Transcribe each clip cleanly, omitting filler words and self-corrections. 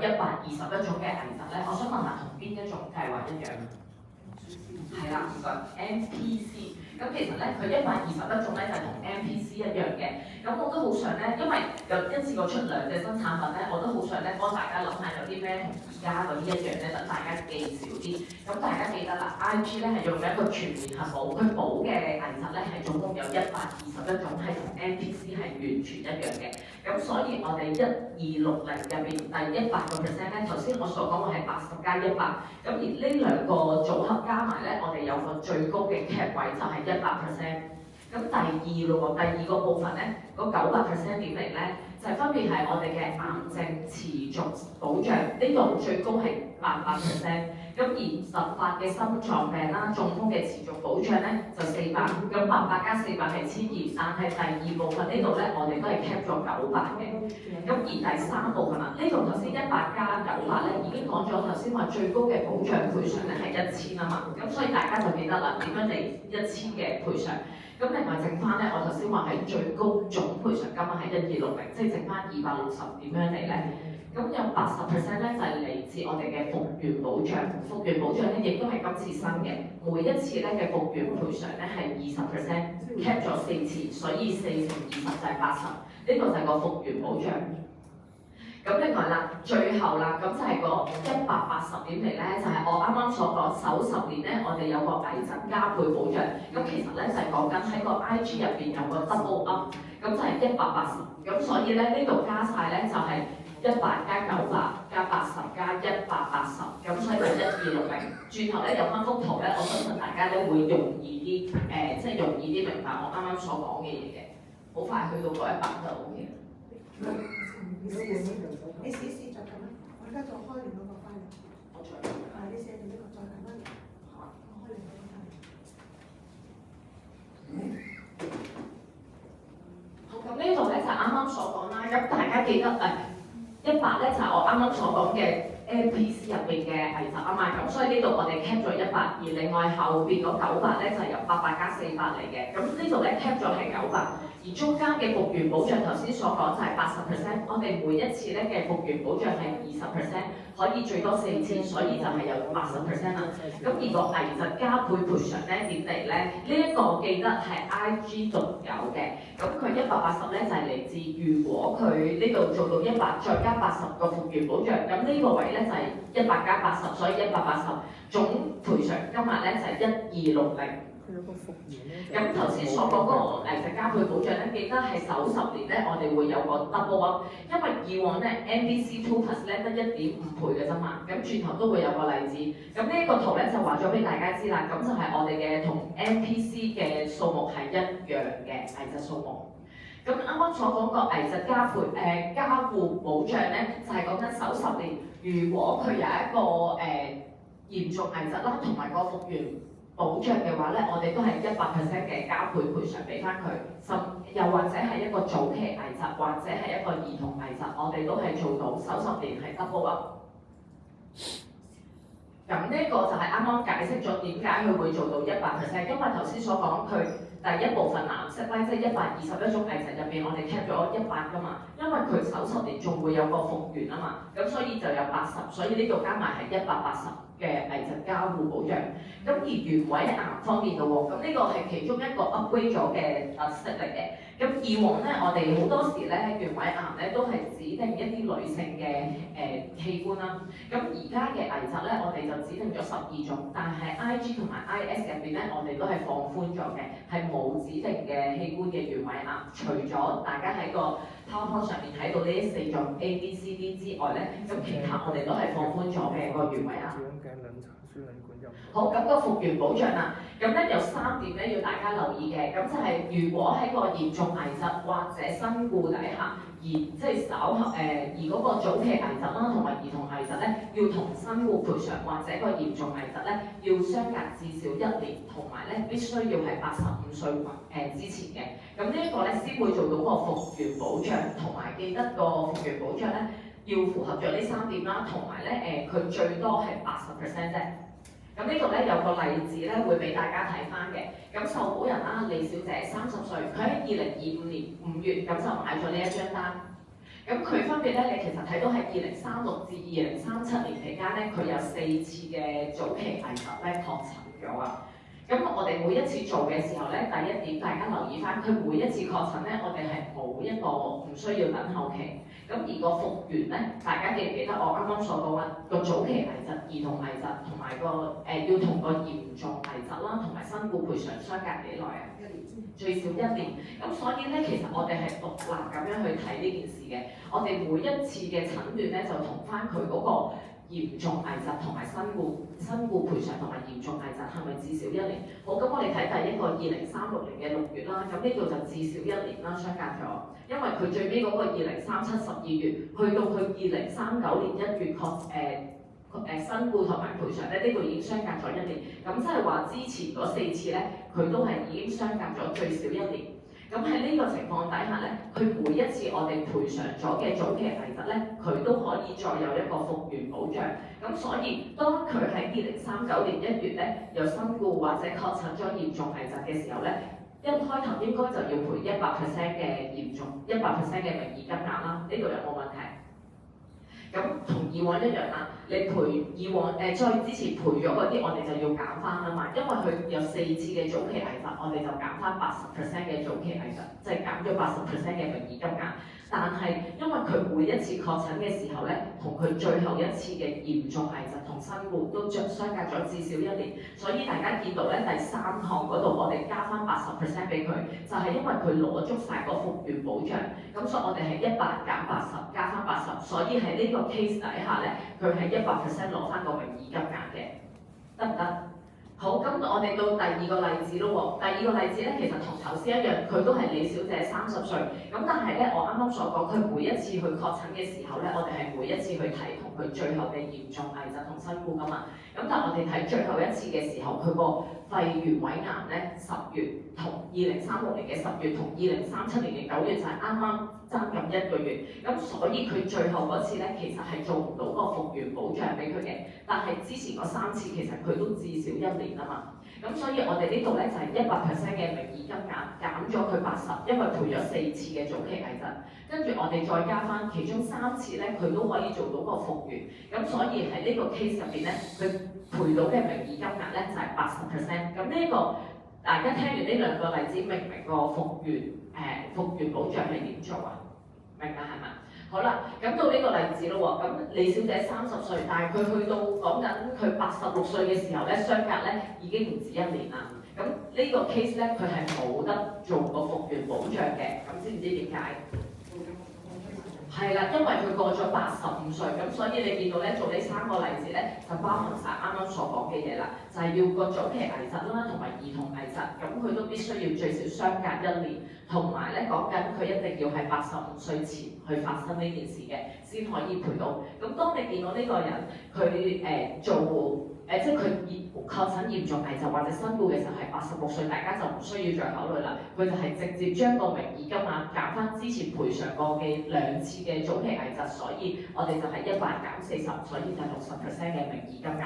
121種嘅危疾咧，我想問下同邊一種計劃一樣？係啦，唔該 NPC。咁其實咧，佢121種咧就同 NPC 一樣嘅。咁我都好想咧，因為有一次過出2隻新產品咧，我都好想咧幫大家諗下有啲咩同而家嗰啲一樣咧，等大家記少啲。咁大家記得啦 ，IG 咧係用一個全面核保，佢保嘅危疾咧係總共有121種，係同 NPC 係完全一樣嘅。咁所以我哋1260入邊第100%咧，頭先我所講嘅係80加100，咁而呢2個組合加埋咧，我哋有個最高嘅 cap 位就係100%。咁第二個部分咧，嗰900%點嚟咧，就係分別係我哋嘅癌症持續保障，呢度最高係800%。咁而突發嘅心臟病啦、中風嘅持續保障咧就400，咁800加400係1200，但係第二部分呢度咧，我哋都係 cap 咗900嘅。咁而第三部分啦，呢度頭先100加900咧已經講咗，頭先話最高嘅保障賠償咧係1000啊嘛，咁所以大家就記得啦，點樣嚟1000嘅賠償。咁另外剩翻咧，我頭先話係最高總賠償金額係1260，即係剩翻260，點樣嚟咧？咁有80%咧就係嚟自我哋嘅復原保障，復原保障咧亦都係今次新嘅，每一次咧嘅復原賠償咧係20%，cap 咗4次，所以4乘20就係80，呢個就係個復原保障。咁另外啦，最後啦，咁就係個180點嚟咧，就係我啱啱所講首10年咧，我哋有個危疾加倍保障。咁其實咧就係講緊喺個 IG 入邊有個 double up， 咁就係180。咁所以咧呢度加晒咧就係100加900加80加180，咁所以就1260。轉頭咧有翻幅圖咧，我相信大家咧會容易啲，即係容易啲明白我啱啱所講嘅嘢嘅。好快去到嗰100就 OK 啦。你試再撳啦，我而家再開另一個 file。我再你試下呢個再撳翻嚟。好啊，我開另一個 file。好，咁呢度咧就啱啱所講啦，咁大家記得100咧就係我啱啱所講嘅 NPC 入邊嘅危疾啊嘛，咁所以呢度我哋 cap 咗100，而另外後邊嗰900咧就係由800加400嚟嘅，咁呢度咧 cap 咗係900。而中間嘅復原保障頭先所講就係80%，我哋每一次咧嘅復原保障係20%，可以最多4次，所以就係有80%啦。咁而個危疾加倍賠償咧點嚟咧？呢一個記得係 IG 獨有嘅，咁佢180咧就係嚟自如果佢呢度做到100再加80個復原保障，咁呢個位咧就係100加80，所以180總賠償金額咧就係1260。咁頭先所講嗰個危疾加倍保障咧，記得係首10年咧，我哋會有個 double up， 因為以往咧 NBC 2 plus 咧得1.5倍嘅啫嘛，咁轉頭都會有個例子。咁呢一個圖咧就話咗俾大家知啦，咁就係我哋嘅同 NPC 嘅數目係一樣嘅危疾數目。咁啱啱所講個危疾加護保障咧，就係講緊首10年，如果佢有一個嚴重危疾啦，同埋個復原保障嘅話咧，我哋都係100% 嘅加倍賠償俾翻佢，又或者係一個早期危疾，或者係一個兒童危疾，我哋都係做到首10年係 double up。咁呢個就係啱啱解釋咗點解佢會做到100%，因為頭先所講佢第一部分藍色咧，即係121種危疾入邊，我哋 cap 咗100噶嘛，因為佢首10年仲會有個復原啊嘛，咁所以就有80，所以呢度加埋係180。嘅危疾加護保障，咁而原位癌方面嘅喎，咁呢個係其中一個 upgrade 咗嘅特色嚟嘅。咁以往咧，我哋好多時咧原位癌咧都係指定一啲女性嘅器官啦。咁而家嘅危疾咧，我哋就指定咗12種，但係 IG 同埋 IS 入邊咧，我哋都係放寬咗嘅，係冇指定嘅器官嘅原位癌。除咗大家喺個 PowerPoint 上面睇到呢4種 A、B、C、D 之外咧，咁其他我哋都係放寬咗嘅個原位癌。好，咁個復原保障啦，咁咧有3點咧要大家留意嘅，咁就係如果喺個嚴重危疾或者身故底下，而即係稍後而嗰個早期危疾啦，同埋兒童危疾咧，要同身故賠償或者個嚴重危疾咧，要相隔至少1年，同埋咧必須要係85歲之前嘅，咁呢一個咧先會做到個復原保障，同埋記得個復原保障咧要符合咗呢3點啦，同埋咧佢最多係80% 啫。咁呢度咧有個例子咧會俾大家睇翻嘅，咁受保人啦李小姐30歲，佢喺2025年5月咁就買咗呢一張單，咁咁佢分別咧，你其實睇到喺2036至2037年期間咧，佢有4次嘅早期危疾咧確診咗啊。咁我哋每一次做嘅時候咧，第一點大家留意翻，佢每一次確診咧，我哋係冇一個唔需要等候期。咁而個復原咧，大家記唔記得我啱啱所講啊？個早期危疾、兒童危疾同埋要同個嚴重危疾啦，同埋身故賠償相隔幾耐啊？最少1年。咁所以咧，其實我哋係獨立咁樣去睇呢件事嘅。我哋每一次嘅診斷咧，就同翻佢嗰個嚴重危疾同埋身故賠償同埋嚴重危疾係咪至少1年？好，咁我哋睇第一個2036年嘅6月啦，咁呢度就至少1年啦，相隔咗。因為佢最尾嗰個2037 12月，去到佢2039年1月身故同埋賠償咧，呢度已經相隔咗1年。咁即係話之前嗰4次咧，佢都係已經相隔咗最少1年。咁喺呢個情況底下咧，佢每一次我哋賠償咗嘅早期危疾咧，佢都可以再有一個復原保障。咁所以當佢喺2039年1月咧有身故或者確診咗嚴重危疾嘅時候咧，一開頭應該就要賠100% 嘅嚴重100% 嘅名義金額啦。呢度有冇問題？咁同以往一樣啦，你賠以往再之前賠咗嗰啲，我哋就要減翻啊嘛，因為佢有4次嘅早期危疾，我哋就減翻80% 嘅早期危疾，即係減咗80% 嘅名義金額。但係因為佢每一次確診嘅時候咧，同佢最後一次嘅嚴重危疾同身故都相隔咗至少1年，所以大家見到咧第3項嗰度我哋加翻80% 俾佢，就係因為佢攞足晒個復原保障，咁所以我哋係100減80加翻80，所以喺呢個 case 底下咧，佢係100% 攞翻個名義金額嘅，得唔得？好，咁我哋到第2個例子咯喎。第2個例子咧，其實同頭先一樣，佢都係李小姐30歲。咁但係咧，我啱啱所講，佢每一次去確診嘅時候咧，我哋係每一次去睇同佢最後嘅嚴重危疾同身故噶嘛。咁但係我哋睇最後一次嘅時候，佢個肺原位癌咧10月同2036年嘅10月同2037年嘅9月就係啱啱爭咁1個月。咁所以佢最後嗰次咧，其實係做唔到個復原保障俾佢嘅。但係之前嗰3次其實佢都至少1年啊嘛。咁所以我哋呢度咧就係100% 嘅名義金額減咗佢80，因為賠咗4次嘅早期危疾，跟住我哋再加翻其中3次咧，佢都可以做到個復原。咁所以喺呢個 case 入邊咧，佢賠到嘅名義金額咧就係80%。咁呢個大家聽完呢2個例子，明唔明個復原保障係點做啊？明㗎係嘛？好啦，咁到呢個例子咯喎，咁李小姐30歲，但係佢去到講緊佢86歲嘅時候咧，相隔咧已經唔止1年啦。咁呢個 case 咧，佢係冇得做個復原保障嘅，咁知唔知點解？係啦，因為佢過咗85歲，咁所以你見到咧做呢3個例子咧，就包含晒啱啱所講嘅嘢啦，就係要個早期危疾啦，同埋兒童危疾，咁佢都必須要最少相隔1年，同埋咧講緊佢一定要係85歲前去發生呢件事嘅，先可以賠到。咁當你見到呢個人佢即係佢確診嚴重危疾或者身故嘅時候係86歲，大家就唔需要再考慮啦。佢就係直接將個名義金額減翻之前賠償過嘅2次嘅早期危疾，所以我哋就係100減40，所以就係60% 嘅名義金額。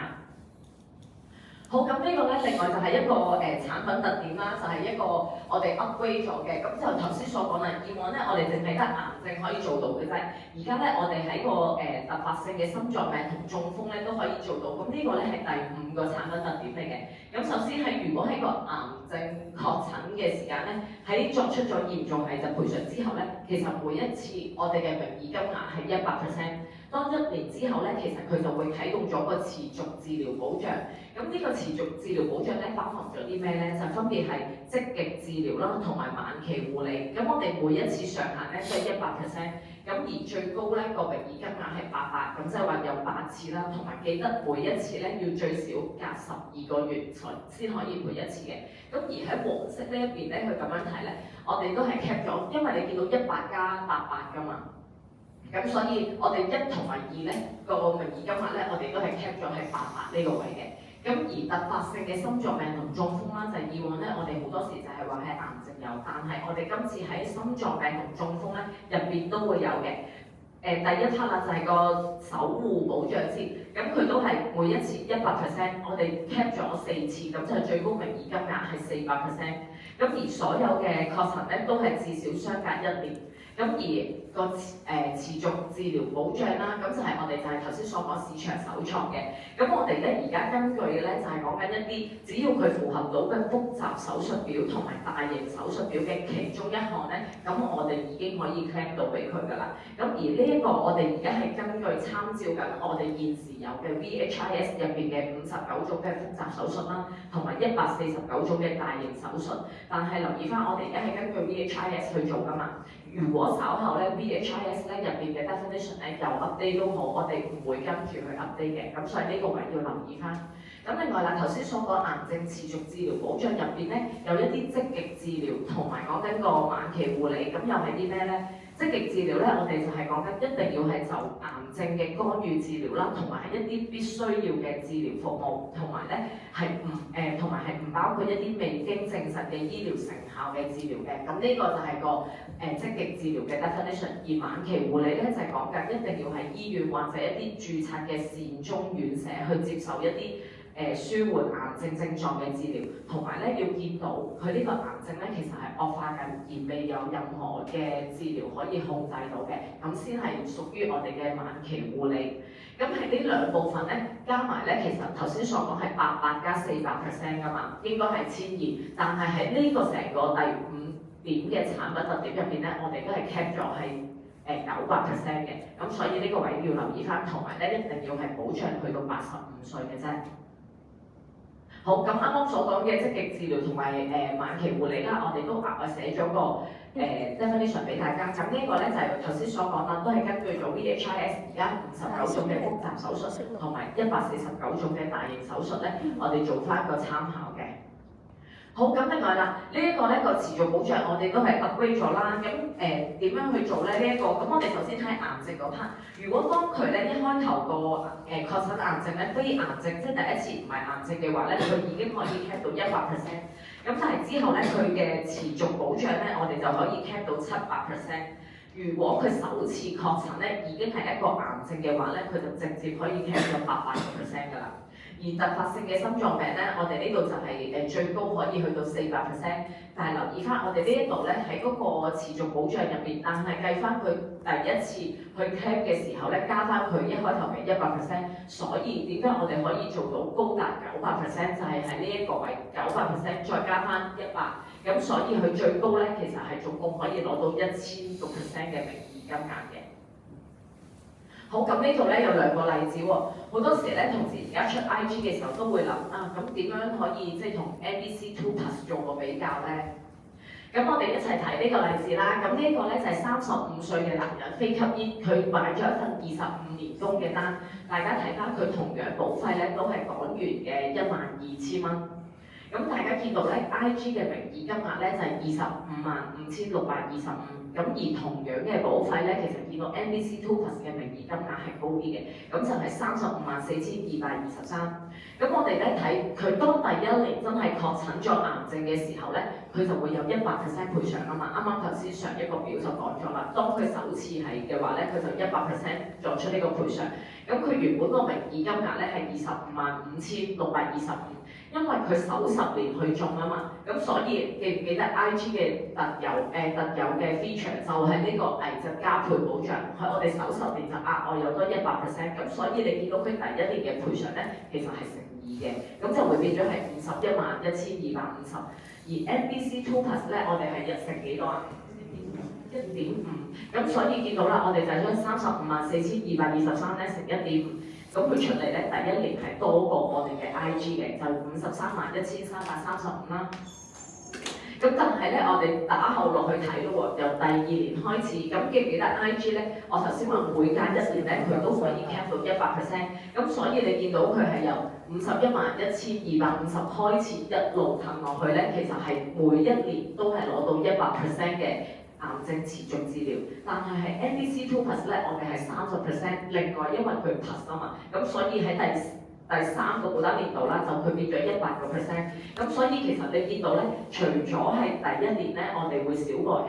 好，咁呢個咧，另外就係一個產品特點啦，就係一個我哋 upgrade 咗嘅。咁就頭先所講啦，以往咧我哋淨係得癌症可以做到嘅啫，而家咧我哋喺個突發性嘅心臟病同中風咧都可以做到。咁呢個咧係第5個產品特點嚟嘅。咁首先係如果喺個癌症確診嘅時間咧，喺作出咗嚴重危疾賠償之後咧，其實每一次我哋嘅名義金額係100%。當1年之後咧，其實佢就會啟動咗個持續治療保障。咁呢個持續治療保障咧，包含咗啲咩咧？就分別係積極治療啦，同埋晚期護理。咁我哋每一次上限咧都係100%。咁而最高咧個名義金額係800，咁即係話有8次啦。同埋記得每一次咧要最少隔12個月先可以賠1次嘅。咁而喺黃色呢一邊咧，佢咁樣睇咧，我哋都係 cap 咗，因為你見到100加800㗎嘛。咁所以我哋1同埋2咧個名義金額咧，我哋都係 cap 咗係800呢個位嘅。咁而突發性嘅心臟病同中風啦，就係以往咧我哋好多時就係話係癌症有，但係我哋今次喺心臟病同中風咧入邊都會有嘅。第一 part 啦就係個守護保障先，咁佢都係每一次100%，我哋 cap 咗4次，咁就係最高名義金額係400%。咁而所有嘅確診咧都係至少相隔1年。咁而個持續治療保障啦，咁就係我哋就係頭先所講市場首創嘅。咁我哋咧而家根據嘅咧就係講緊一啲，只要佢符合到嘅複雜手術表同埋大型手術表嘅其中一項咧，咁我哋已經可以 claim 到俾佢㗎啦。咁而呢一個我哋而家係根據參照緊我哋現時有嘅 VHIS 入邊嘅59種嘅複雜手術啦，同埋149種嘅大型手術。但係留意翻，我哋而家係根據 VHIS 去做㗎嘛。如果稍後咧 VHIS 咧入邊嘅 definition 咧又 update 都好，我哋唔會跟住去 update 嘅，咁所以呢個位要留意翻。咁另外啦，頭先所講癌症持續治療保障入邊咧，有一啲積極治療同埋講緊個晚期護理，咁又係啲咩咧？積極治療咧，我哋就係講緊一定要係就癌症嘅干預治療啦，同埋係一啲必須要嘅治療服務，同埋咧同埋係唔包括一啲未經證實嘅醫療成效嘅治療嘅。咁呢個就係個積極治療嘅 definition。而晚期護理咧就係講緊一定要喺醫院或者一啲註冊嘅善終院舍去接受一啲舒緩癌症症狀嘅治療，同埋咧要見到佢呢個癌症咧其實係惡化緊，而未有任何嘅治療可以控制到嘅，咁先係屬於我哋嘅晚期護理。咁係呢兩部分咧加埋咧，其實頭先所講係800加400% 㗎嘛，應該係1200，但係喺呢個成個第5點嘅產品特點入邊咧，我哋都係 cap 咗係900% 嘅，咁所以呢個位要留意翻，同埋咧一定要係保障去到85歲嘅啫。好，咁啱啱所講嘅積極治療同埋晚期護理啦，我哋都額外寫咗個definition 俾大家。咁呢個咧就係頭先所講啦，都係根據咗 VHIS 而家59種嘅複雜手術同埋149種嘅大型手術咧，我哋做翻一個參考嘅。好，咁另外啦，呢一個咧個持續保障我哋都係 upgrade 咗啦。咁點樣去做咧？呢一個咁我哋首先睇癌症嗰 part。如果當佢咧一開頭個確診癌症咧非癌症，即係第一次唔係癌症嘅話咧，佢已經可以 cap 到100%。咁但係之後咧佢嘅持續保障咧，我哋就可以 cap 到700%。如果佢首次確診咧已經係一個癌症嘅話咧，佢就直接可以 cap 到800%㗎啦。而突發性嘅心臟病咧，我哋呢度就係最高可以去到400%，但係留意翻我哋呢一度咧喺嗰個持續保障入邊，但係計翻佢第一次去 cap 嘅時候咧，加翻佢一開頭嘅100%，所以點解我哋可以做到高達900%？就係喺呢一個位900%再加翻100，咁所以佢最高咧其實係總共可以攞到1000%嘅名義金額嘅。好，咁呢度咧有2個例子喎。好多時咧，同事而家出 IG 嘅時候都會諗啊，咁點樣可以即係同 NBC2 Plus 做個比較咧？咁我哋一齊睇呢個例子啦。咁呢一個咧就係35歲嘅男人非吸煙，佢買咗一份25年工嘅單。大家睇翻佢同樣保費咧都係港元嘅12000蚊。咁大家見到咧 IG 嘅名義金額咧就係255,625。咁而同樣嘅保費咧，其實見到 NBC2 Plus 嘅名義金額係高啲嘅，咁就係354223。咁我哋咧睇佢當第一年真係確診咗癌症嘅時候咧，佢就會有100% 賠償啊嘛。啱啱頭先上一個表就講咗啦，當佢首次係嘅話咧，佢就100% 作出呢個賠償。咁佢原本個名義金額咧係255,625。因為佢首10年去中啊嘛，咁所以記唔記得 IG 嘅特有嘅 feature 就係呢個危疾加倍保障，喺我哋首10年就額外有多100%，咁所以你見到佢第一年嘅賠償咧，其實係乘2嘅，咁就會變咗係51,1250。而 NBC2 Plus 咧，我哋係乘幾多啊？1.5，咁所以見到啦，我哋就將35,4223咧乘1.5。咁佢出嚟咧，第一年係多過我哋嘅 IG 嘅，就53,1335啦。咁但係咧，我哋打後落去睇咯喎，由第2年開始，咁記唔記得 IG 咧？我頭先話每隔1年咧，佢都可以 cap 到100%。咁所以你見到佢係由51,1250開始一路騰落去咧，其實係每一年都係攞到100% 嘅癌症持續治療，但係喺 NBC2 Plus 咧，我哋係30%。另外，因為佢 Plus 啊嘛，咁所以喺第3個保單年度啦，就佢變咗100%。咁所以其實你見到咧，除咗係第1年咧，我哋會少過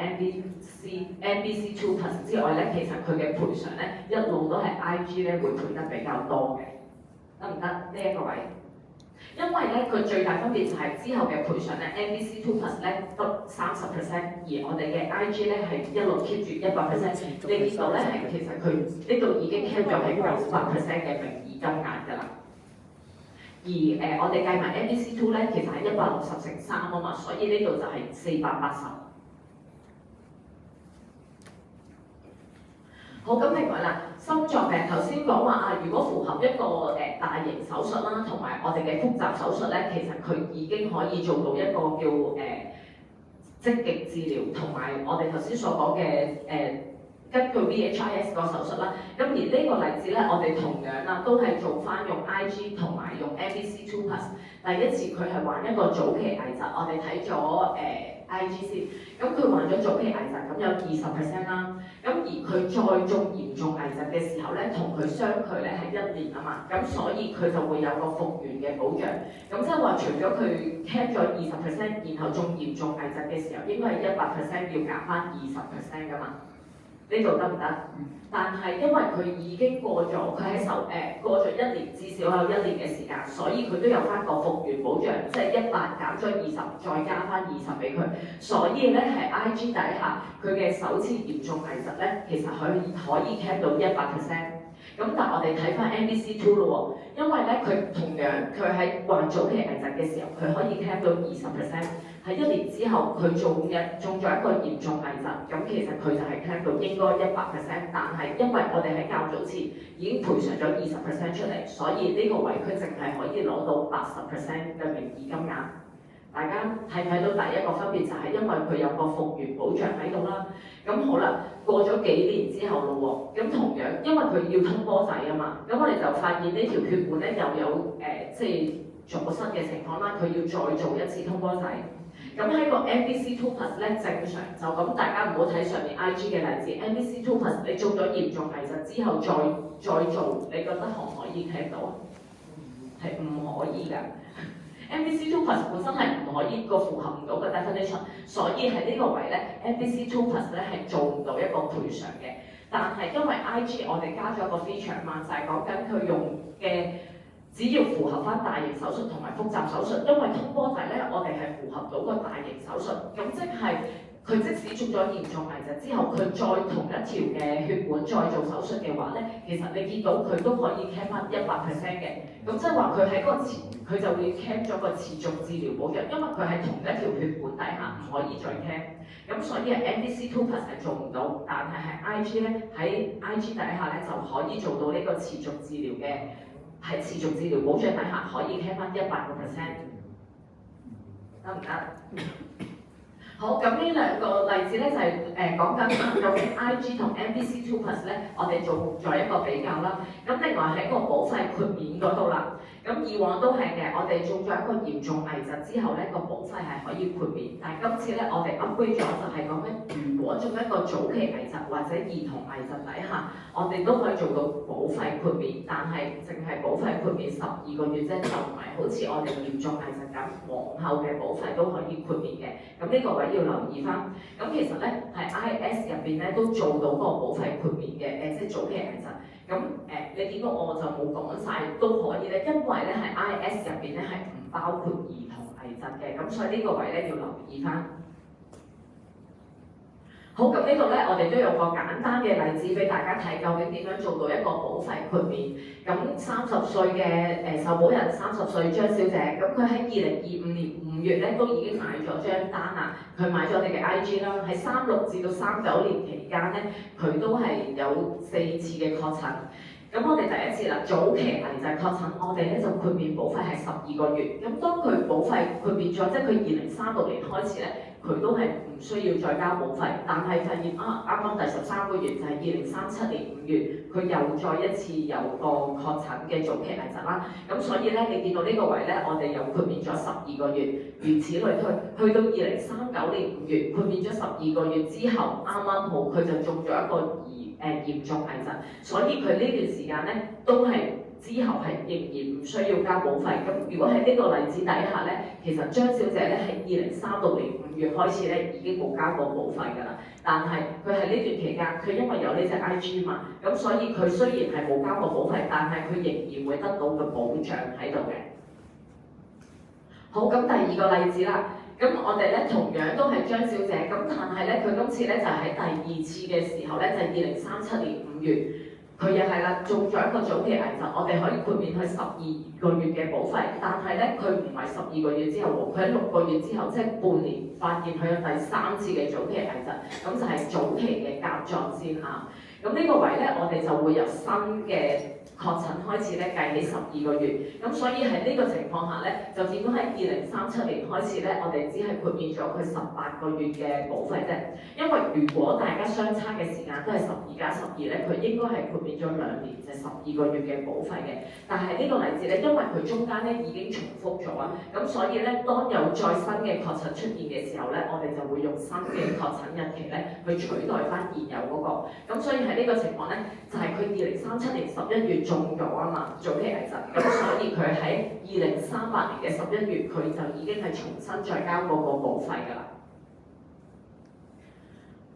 NBC2 Plus 之外咧，其實佢嘅賠償咧一路都係 IG 咧會賠得比較多嘅，得唔得？呢一個位。因為咧佢最大分別就係之後嘅賠償咧 MBC 2+ 咧得30%，而我哋嘅 IG 咧係一路 keep 住100%。你見到咧係其實佢呢度已經 cap 咗係98%嘅名義金額㗎啦。而我哋計埋 MBC 2咧，其實係160乘3啊嘛，所以呢度就係480。好，咁另外啦，心臟病頭先講話啊，如果符合一個大型手術啦，同埋我哋嘅複雜手術咧，其實佢已經可以做到一個叫積極治療，同埋我哋頭先所講嘅根據 VHIS 個手術啦。咁而呢個例子咧，我哋同樣啦，都係做翻用 IG 同埋用 MBC 2+。第一次佢係患一個早期危疾，我哋睇咗IG 先，咁佢患咗早期危疾，咁有20% 啦。咁而佢再中嚴重危疾嘅時候咧，同佢相距咧係1年啊嘛，咁所以佢就會有個復原嘅保障。咁即係話，除咗佢 cap 咗20%，然後中嚴重危疾嘅時候，應該係100%要減翻20%噶嘛。呢度得唔得？但係因為佢已經過咗，佢喺過咗1年，至少有1年嘅時間，所以佢都有翻個復原保障，即係100減咗20，再加翻20俾佢。所以咧係 IG 底下佢嘅首次嚴重危疾咧，其實可以 cap 到100%。咁但係我哋睇翻 MBC 2咯喎，因為咧佢同樣佢喺患早期危疾嘅時候，佢可以 cap 到20%。喺1年之後，佢中咗一個嚴重危疾，咁其實佢就係 cap 到應該100%，但係因為我哋喺較早前已經賠償咗20% 出嚟，所以呢個位佢淨係可以攞到80% 嘅名義金額。大家睇唔睇到第一個分別就係因為佢有個復原保障喺度啦。咁好啦，過咗幾年之後咯喎，咁同樣因為佢要通波仔啊嘛，咁我哋就發現呢條血管咧又有即係阻塞嘅情況啦，佢要再做一次通波仔。咁喺個 MBC 2+ 咧，正常就咁，大家唔好睇上面 IG 嘅例子。MBC 2+ 你做咗嚴重危疾之後再做，你覺得可唔可以 cap 到啊？係唔可以㗎。MBC 2+ 本身係唔可以符合唔到個 definition， 所以喺呢個位咧 MBC 2+ 咧係做唔到一個賠償嘅。但係因為 IG 我哋加咗個 feature 嘛，就係講緊佢用嘅。只要符合翻大型手術同埋複雜手術，因為通波仔咧，我哋係符合到個大型手術，咁即係佢即使中咗嚴重危疾之後，佢再同一條嘅血管再做手術嘅話咧，其實你見到佢都可以 cap 翻100% 嘅，咁即係話佢喺嗰個佢就會 cap 咗個持續治療保障，因為佢係同一條血管底下唔可以再 cap，咁所以係 MBC 2+ 係做唔到，但係IG 咧喺 IG 底下咧就可以做到呢個持續治療嘅。喺持續治療保障底下可以 cap 翻100%，得唔得？好，咁呢兩個例子咧就係講緊究竟 IG 同 MBC 2+ 咧，我哋做咗一個比較啦。咁另外喺個保費豁免嗰度啦，咁以往都係嘅，我哋做咗一個嚴重危疾之後咧，個保費係可以豁免，但係今次咧我哋 upgrade 咗就係講緊，如果做一個早期危疾或者兒童危疾底下，我哋都可以做到保費豁免，但係淨係保費豁免12個月啫，就唔係好似我哋嚴重危疾咁，往後嘅保費都可以豁免嘅。咁呢個位要留意翻。咁其實咧係 IS 入邊咧都做到個保費豁免嘅，即係早期危疾。咁你見到我就冇講晒都可以咧，因為咧係 IS 入邊咧係唔包括兒童危疾嘅，咁所以呢個位咧要留意翻。好，咁呢度咧，我哋都有個簡單嘅例子俾大家睇，究竟點樣做到一個保費豁免。咁30歲嘅受保人30歲張小姐，咁佢喺2025年5月咧都已經買咗張單啦，佢買咗我哋嘅 IG 啦，喺36至到39年期間咧，佢都係有4次嘅確診。咁我哋第一次啦，早期危疾確診，我哋咧就豁免保費係12個月。咁當佢保費豁免咗，即係佢2036年開始咧，佢都係唔需要再交保費。但係發現啱啱第13個月就係2037年5月，佢又再一次有個確診嘅早期危疾啦。咁所以咧，你見到呢個位咧，我哋又豁免咗12個月，如此類推，去到2039年5月豁免咗12個月之後，啱啱好佢就中咗一個嚴重危疾，所以佢呢段時間咧都係之後係仍然唔需要交保費。咁如果喺呢個例子底下咧，其實張小姐咧喺2036年5月開始咧已經冇交過保費㗎啦。但係佢喺呢段期間，佢因為有呢隻 IG 嘛，咁所以佢雖然係冇交過保費，但係佢仍然會得到個保障喺度嘅。好，咁第二個例子啦。咁我哋咧同樣都係張小姐，咁但係咧佢今次咧就喺第二次嘅時候咧，就係2037年5月，佢又係啦，中咗一個早期危疾，我哋可以豁免佢12個月嘅保費，但係咧佢唔係12個月之後喎，佢喺6個月之後，即係半年發現佢有第3次嘅早期危疾，咁就係早期嘅甲狀腺癌。咁呢個位咧，我哋就會由新嘅確診開始咧計起12個月，咁所以喺呢個情況下咧，就見到喺2037年開始咧，我哋只係豁免咗佢18個月嘅保費啫。因為如果大家相差嘅時間都係12加12咧，佢應該係豁免咗2年，就12個月嘅保費嘅。但係呢個例子咧，因為佢中間咧已經重複咗啊，咁所以咧當有再新嘅確診出現嘅時候咧，我哋就會用新嘅確診日期咧去取代翻現有嗰個。咁所以喺呢個情況咧，就係佢2037年11月中咗啊嘛，早期危疾，咁所以佢喺2038年嘅11月，佢就已經係重新再交嗰個保費㗎啦。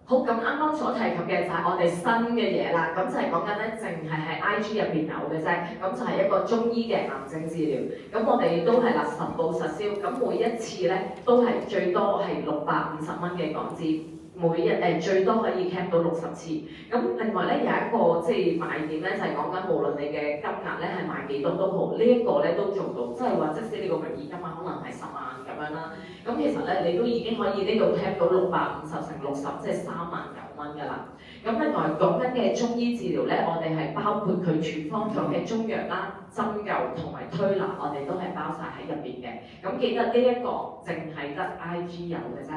好，咁啱啱所提及嘅就係我哋新嘅嘢啦，咁就係講緊咧，淨係喺 IG 入邊有嘅啫，咁就係一個中醫嘅癌症治療，咁我哋都係啦實報實銷，咁每一次咧都係最多係650蚊嘅港紙。每日最多可以 cap 到60次，咁另外咧有一個即係賣點咧，就係講緊無論你嘅金額咧係賣幾多都好，呢一個咧都做到，即係話即使你個名義金額可能係10萬咁樣啦，咁其實咧你都已經可以呢度 cap 到650乘60，即係39000蚊㗎啦。咁另外講緊嘅中醫治療咧，我哋係包括佢處方咗嘅中藥啦、針灸同埋推拿，我哋都係包晒喺入邊嘅。咁記得呢一個淨係得 IG 有嘅啫。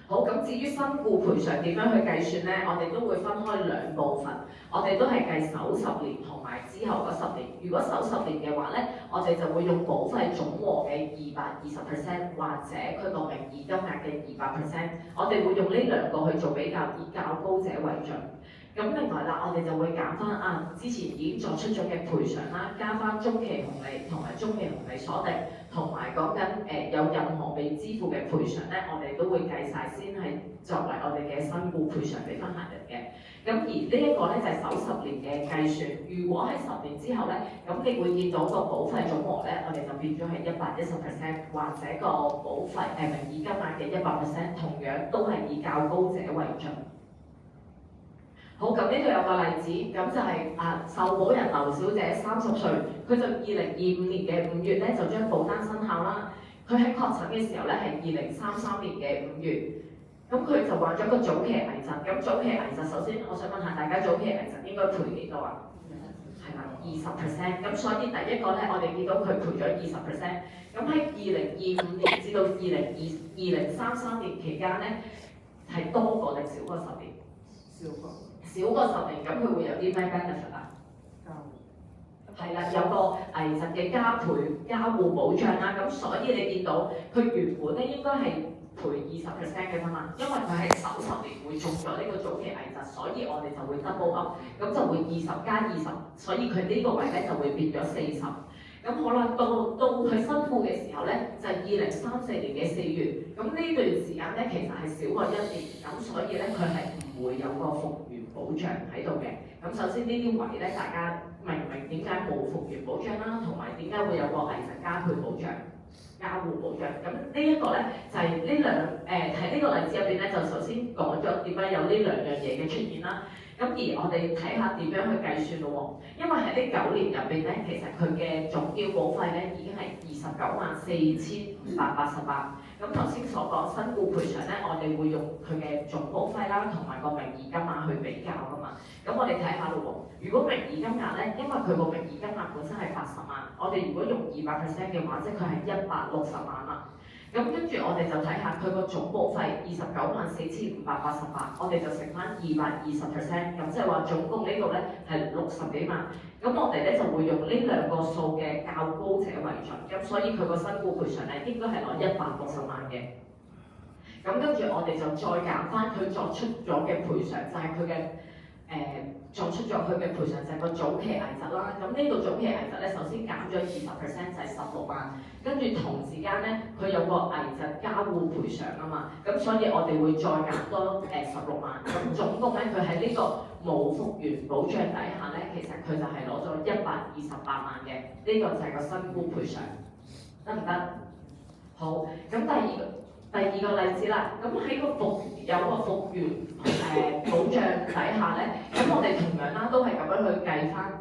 好，咁至於身故賠償點樣去計算咧？我哋都會分開2部分，我哋都係計首10年同埋之後嗰10年。如果首10年嘅話咧，我哋就會用保費總和嘅220%，或者佢個名義金額嘅200%。我哋會用呢2個去做比較，以較高者為準。咁另外啦，我哋就會減翻之前已經作出咗嘅賠償啦，加翻中期紅利同埋中期紅利鎖定，同埋講緊有任何未支付嘅賠償咧，我哋都會計晒先係作為我哋嘅身故賠償俾翻客人嘅。咁而呢一個咧就係首10年嘅計算。如果喺10年之後咧，咁你會見到個保費總和咧，我哋就變咗係110%，或者個保費名義金額嘅100%，同樣都係以較高者為準。好，咁呢度有個例子，咁就係受保人劉小姐30歲，佢就2025年嘅5月咧就將保單生效啦。佢喺確診嘅時候咧係2033年嘅5月，咁佢就患咗個早期危疾。咁早期危疾首先我想問下大家，早期危疾應該賠幾多啊？係啦，20%。咁所以第一個咧，我哋見到佢賠咗20%。咁喺2025年至到2033年期間咧，係多過定少過10年？少過10年，咁佢會有啲咩 benefit 啊？係啦，有個危疾嘅加護保障啦，咁所以你見到佢原本咧應該係賠20% 嘅啫嘛，因為佢喺首10年會中咗呢個早期危疾，所以我哋就會 double up，咁就會20加20，所以佢呢個位咧就會變咗40。咁好啦，到佢身故嘅時候咧，就係2034年嘅4月。咁呢段時間咧，其實係少過1年，咁所以咧佢係唔會有個復原保障喺度嘅。咁首先呢啲位咧，大家明唔明點解冇復原保障啦？同埋點解會有個危疾加倍保障、加護保障？咁呢一個咧就係喺呢個例子入邊咧，就首先講咗點解有呢2樣嘢嘅出現啦。咁而我哋睇下點樣去計算咯喎，因為喺呢9年入邊咧，其實佢嘅總繳保費咧已經係294,588。咁頭先所講身故賠償咧，我哋會用佢嘅總保費啦，同埋個名義金額去比較噶嘛。咁我哋睇下咯喎，如果名義金額咧，因為佢個名義金額本身係80萬，我哋如果用200% 嘅話，即係佢係160萬啦。咁跟住我哋就睇下佢個總保費29,4,588，我哋就乘翻220%，咁即係話總共呢度咧係60幾萬。咁我哋咧就會用呢2個數嘅較高者為準，咁所以佢個身故賠償咧應該係攞160萬嘅。咁跟住我哋就再減翻佢作出咗嘅賠償，就係佢嘅作出咗佢嘅賠償就係個早期危疾啦。咁呢個早期危疾咧，首先減咗20%就係16萬，跟住同時間咧佢有個危疾加護賠償啊嘛，咁所以我哋會再減多16萬。咁總共咧佢喺呢個冇復原保障底下咧，其實佢就係攞咗128萬嘅，呢個就係個身故賠償。得唔得？好，咁第二個例子啦，咁喺個有個復原保障底下咧，咁我哋同樣啦都係咁樣去計翻。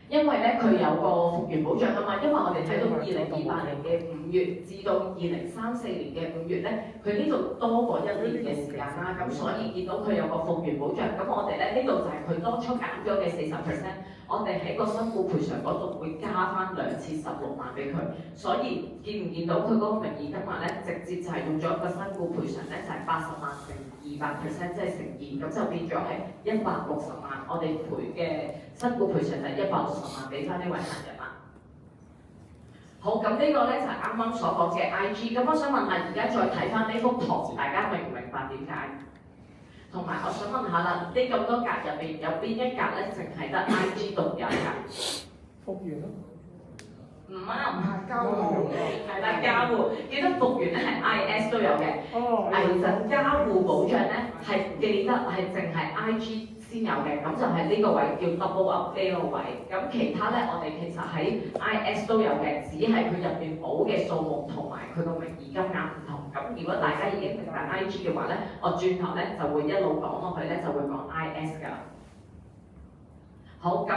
因為咧佢有個復原保障啊嘛，因為我哋睇到2028年嘅5月至到2034年嘅5月咧，佢呢度多過1年嘅時間啦，咁所以見到佢有個復原保障，咁我哋咧呢度就係佢當初減咗嘅40%，我哋喺個身故賠償嗰度會加翻2次16萬俾佢，所以見唔見到佢嗰個名義金額咧，直接就係用咗一個身故賠償咧，就係80萬乘200%，即係乘2，咁就變咗係160萬，我哋賠嘅身故賠償就係160萬俾翻呢位客人啦。好，咁呢個咧就係啱啱所講嘅 IG，咁我想問下，而家再睇翻呢幅圖，大家明唔明白點解？同埋我想問下啦，呢咁多格入邊有邊一格咧，淨係得 IG 獨有一格？復原咯。唔啱，交互係啦，交互，記得復原咧係 IS 都有嘅。哦。危疾交互保障咧係記得係淨係 IG 先有嘅，咁就係呢個位叫 double up 呢個位。咁其他咧我哋其實喺 IS 都有嘅，只係佢入邊保嘅數目同埋佢個名義金額唔同。咁如果大家已經明白 IG 嘅話咧，我轉頭咧就會一路講落去咧，就會講 IS 㗎。好，咁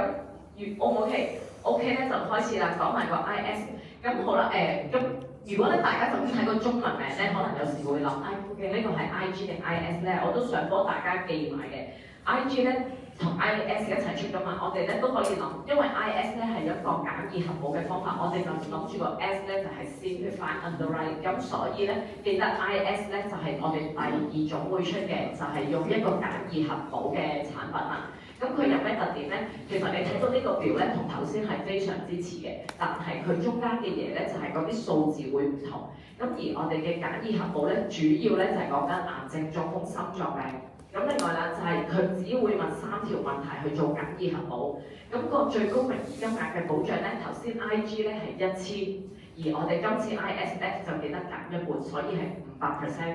O 唔 OK？OK 咧就開始啦，講埋個 IS。咁好啦，咁如果咧大家就咁睇個中文名咧，可能有時會諗，究竟呢個係 IG 定 IS 咧？我都想幫大家記埋嘅。IG 咧同 IS 一齊出㗎嘛，我哋咧都可以諗，因為 IS 咧係一個簡易核保嘅方法，我哋就諗住個 S 咧就係 simplify underwrite， 咁所以咧記得 IS 咧就係我哋第2種會出嘅，就係用一個簡易核保嘅產品啦。咁佢有咩特點咧？其實你睇到呢個表咧，同頭先係非常之似嘅，但係佢中間嘅嘢咧就係嗰啲數字會唔同。咁而我哋嘅簡易核保咧，主要咧就係講緊癌症、中風、心臟病。咁另外啦，就係佢只會問3條問題去做簡易核保。咁個最高名義金額嘅保障咧，頭先 IG 咧係1000，而我哋今次 IS 咧就記得減一半，所以係500%。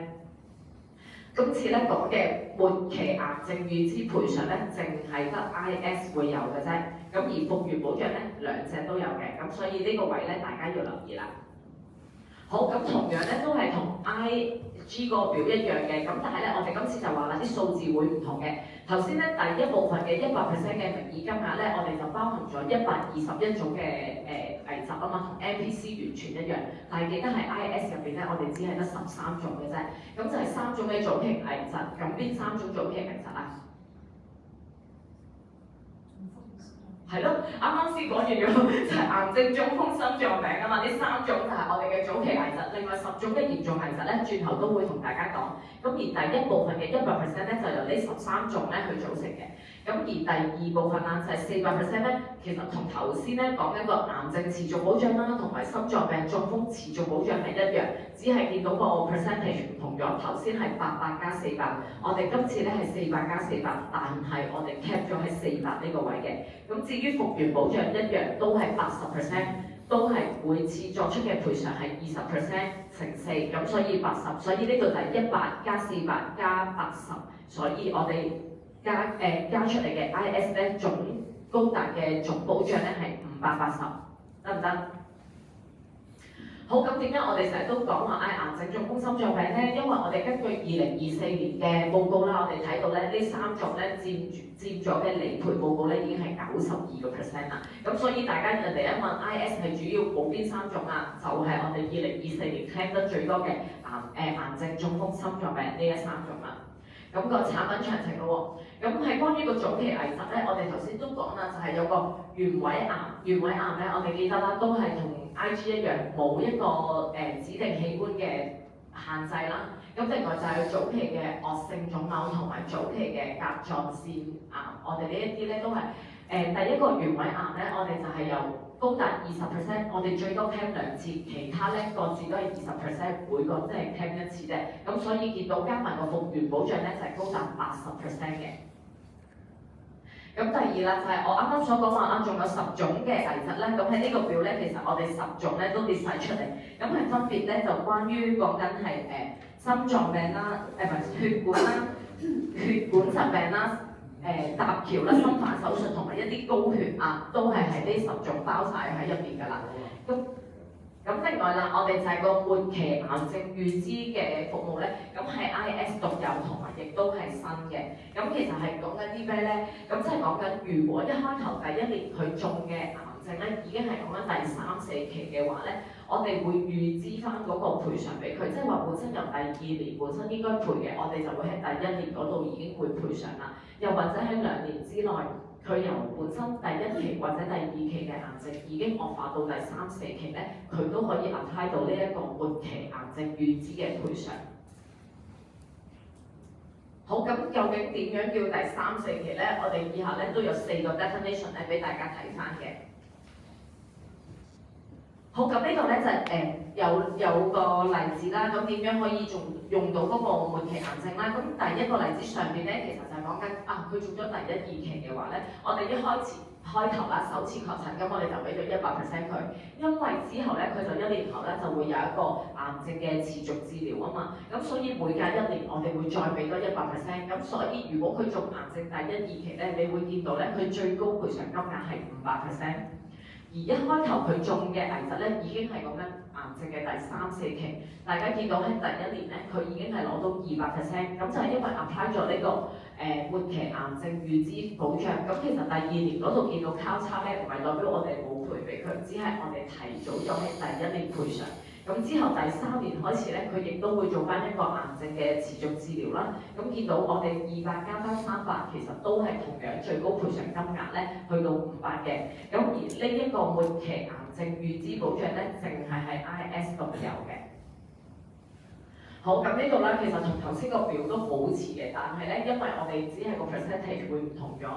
今次咧講嘅末期癌症預知賠償咧，淨係得 IS 會有嘅啫。咁而復原保障咧，兩隻都有嘅。咁所以呢個位咧，大家要留意啦。好，咁同樣咧都係同 IG 個表一樣嘅。咁但係咧，我哋今次就話啦，啲數字會唔同嘅。頭先咧第一部分嘅100%嘅名義金額咧，我哋就包含咗121種嘅危疾啊嘛，同 NPC 完全一樣。但係記得係 IS 入邊咧，我哋只係得13種嘅啫。咁就係3種嘅早期危疾。咁邊3種早期危疾啊？係咯，啱啱先講完咗，就係癌症、中風、心臟病啊嘛，呢3種就係我哋嘅早期危疾。另外10種嘅嚴重危疾咧，轉頭都會同大家講。咁而第一部分嘅100%咧，就由呢13種咧去組成嘅。咁而第2部分啦，就係400%咧，其實同頭先咧講緊個癌症持續保障啦，同埋心臟病、中風持續保障係一樣，只係見到個 percentage 唔同咗。頭先係800加400，我哋今次咧係400加400，但係我哋 cap 咗喺400呢個位嘅。咁至於復原保障一樣，都係80%，都係每次作出嘅賠償係20%乘4，咁所以80，所以呢度就係100加400加80，所以我哋加出嚟嘅 IS 咧總高達嘅總保障咧係580，得唔得？好，咁點解我哋成日都講話癌症、中風、心臟病咧？因為我哋根據2024年嘅報告啦，我哋睇到咧呢3種咧佔咗嘅理賠報告咧已經係92% 啦。咁所以大家人哋一問 IS 係主要保邊3種啊？就係我哋2024年 claim 得最多嘅癌症、中風、心臟病呢3種啦。咁個產品詳情咯喎，咁係關於個早期危疾咧，我哋頭先都講啦，就係有個原位癌，原位癌咧，我哋記得啦，都係同 IG 一樣，冇一個指定器官嘅限制啦。咁另外就係早期嘅惡性腫瘤同埋早期嘅甲狀腺癌，我哋呢一啲咧都係第一個原位癌咧，我哋就係由高達20%，我哋最多 claim 2次，其他咧各自都係20%，每個即係 claim 1次啫。咁所以見到加埋個復原保障咧就係高達80%嘅。咁第二啦，就係我啱啱所講話啦，仲有10種嘅危疾咧。咁喺呢個表咧，其實我哋10種咧都列晒出嚟。咁係分別咧就關於講緊係心臟病啦，唔係血管啦、血管疾病啦。搭橋啦、心瓣手術同埋一啲高血壓都係喺呢10種包晒喺入邊㗎啦。咁咁另外啦，我哋就係個末期癌症預知嘅服務咧，咁係 IS 獨有同埋亦都係新嘅。咁其實係講緊啲咩咧？咁即係講緊如果一開頭第一年佢中嘅癌症咧，已經係講緊第3、4期嘅話咧，我哋會預支翻嗰個賠償俾佢，即係話本身由第2年本身應該賠嘅，我哋就會喺第1年嗰度已經會賠償啦。又或者喺2年之內，佢由本身第1期或者第2期嘅癌症已經惡化到第3、4期咧，佢都可以 apply 到呢一個末期癌症預知嘅賠償。好，咁究竟點樣叫第3、4期咧？我哋以下咧都有4個 definition 咧俾大家睇翻嘅。好，咁呢度咧就係有個例子啦，咁點樣可以用到嗰個末期癌症啦？咁第一個例子上邊咧，其實就係講緊佢中咗第1、2期嘅話咧，我哋一開頭啦，首次確診，咁我哋就俾咗100% 佢，因為之後咧佢就1年後咧就會有一個癌症嘅持續治療啊嘛，咁所以每隔1年我哋會再俾多100%，咁所以如果佢中癌症第1、2期咧，你會見到咧佢最高賠償金額係500%。而一開頭佢中嘅危疾咧，已經係講緊癌症嘅第3、4期。大家見到喺第1年咧，佢已經係攞到200%，咁就係因為 apply 咗呢個末期癌症預知保障。咁其實第2年嗰度見到交叉咧，唔係代表我哋冇賠俾佢，只係我哋提早咗喺第1年賠償。咁之後第3年開始咧，佢亦都會做翻一個癌症嘅持續治療啦。咁見到我哋200加翻300，其實都係同樣最高賠償金額咧，去到500嘅。咁而呢一個末期癌症預知保障咧，淨係 IS 獨有嘅。好，咁呢度咧其實同頭先個表都好似嘅，但係咧因為我哋只係個 percentage 會唔同咗。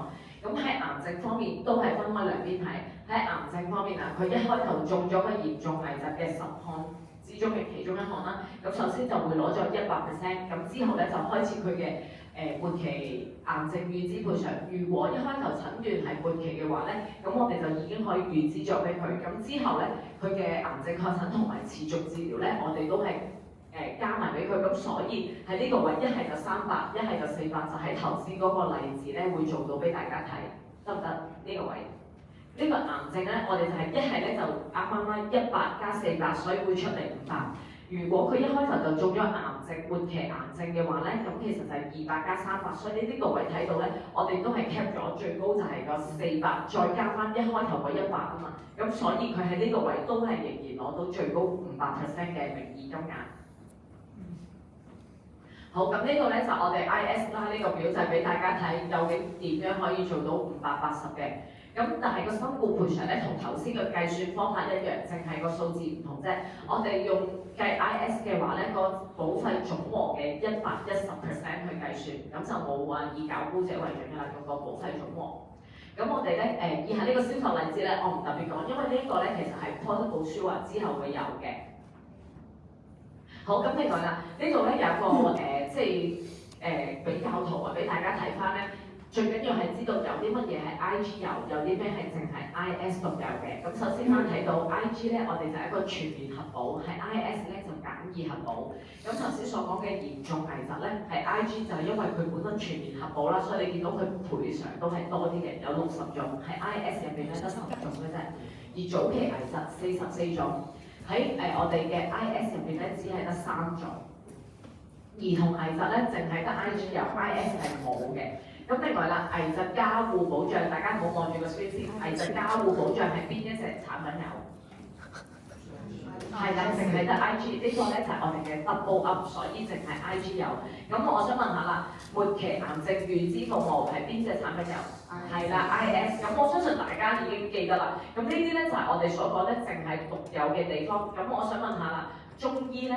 咁喺癌症方面都係分開兩邊睇。喺癌症方面佢一開頭中咗個嚴重危疾嘅10項之中嘅其中一項啦。咁首先就會攞咗100%，咁之後咧就開始佢嘅末期癌症預知賠償。如果一開頭診斷係末期嘅話咧，咁我哋就已經可以預支咗俾佢。咁之後咧，佢嘅癌症確診同埋持續治療咧，我哋都係加埋俾佢。咁所以喺呢個位一係就300，一係就400，就喺頭先嗰個例子咧會做到俾大家睇，得唔得？呢個位呢個癌症咧，我哋就係一係咧就啱啱啦，100加400，所以會出嚟500。如果佢一開頭就中咗癌症末期癌症嘅話咧，咁其實就係200加300，所以呢個位睇到咧，我哋都係 cap 咗最高就係個400，再加翻一開頭個100啊嘛，咁所以佢喺呢個位都係仍然攞到最高500% 嘅名義金額。好，咁呢個咧就我哋 IS 啦，呢個表就係俾大家睇究竟點樣可以做到580嘅。咁但係個身故賠償咧，同頭先嘅計算方法一樣，淨係個數字唔同啫。我哋用計 IS 嘅話咧，個保費總和嘅110% 去計算，咁就冇話以搞姑姐為準㗎啦，用個保費總和。咁我哋咧以下呢個銷售例子咧，我唔特別講，因為呢個咧其實係 Portable Sure 之後會有嘅。好，咁另外啦，呢度咧有一個比較圖啊，俾大家睇翻咧。最緊要係知道有啲乜嘢係 IG 有啲咩係淨係 IS 獨有嘅。咁首先啦，睇到 IG 咧，我哋就係一個全面核保，係 IS 咧就簡易核保。咁頭先所講嘅嚴重危疾咧，係 IG 就係因為佢本身全面核保啦，所以你見到佢賠償都係多啲嘅，有60種，係 IS 入邊咧得10種嘅啫。而早期危疾44種，喺我哋嘅 IS 入邊咧只係得3種。兒童危疾咧淨係得 IG 有 ，IS 係冇嘅。咁另外啦，危疾加護保障，大家唔好望住個 screen 先。危疾加護保障係邊一隻產品有？係啦，淨係得 IG，呢個咧就係我哋嘅 double up， 所以淨係 IG 有。咁我想問下啦，末期癌症預知服務係邊隻產品有？係啦 ，IS。咁我相信大家已經記得啦。咁呢啲咧就係我哋所講咧，淨係獨有嘅地方。咁我想問下啦，中醫咧，